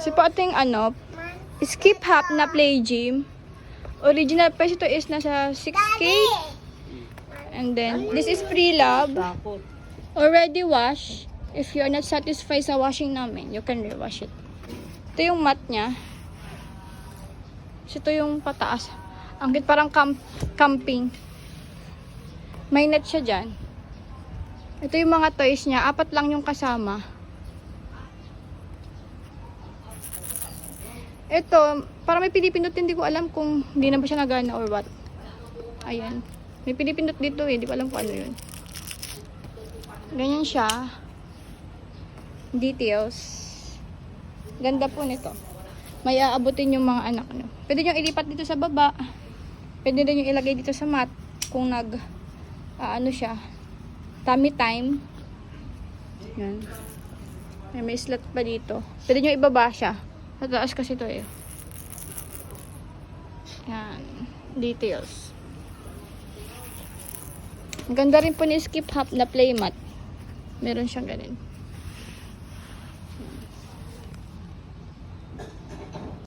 Si po ating ano, skip hop na play gym. Original price ito is nasa 6K. And then, this is pre-love. Already wash. If you're not satisfied sa washing namin, you can rewash it. Ito yung mat niya. Ito yung pataas. Ang cute, parang camping. May net siya dyan. Ito yung mga toys niya. 4 lang yung kasama. Ito, parang may pinipindot, hindi ko alam kung hindi na ba siya nagana or what. Ayan. May pinipindot dito eh, hindi ko alam kung ano yun. Ganyan siya. Details. Ganda po nito. May aabutin yung mga anak nyo. Pwede nyo ilipat dito sa baba. Pwede din nyo ilagay dito sa mat. Kung ano siya. Tummy time. Yan. May slot pa dito. Pwede nyo ibaba siya. Sa taas kasi ito eh. Yan. Details. Ang ganda rin po ni Skip Hop na playmat. Meron siyang ganun.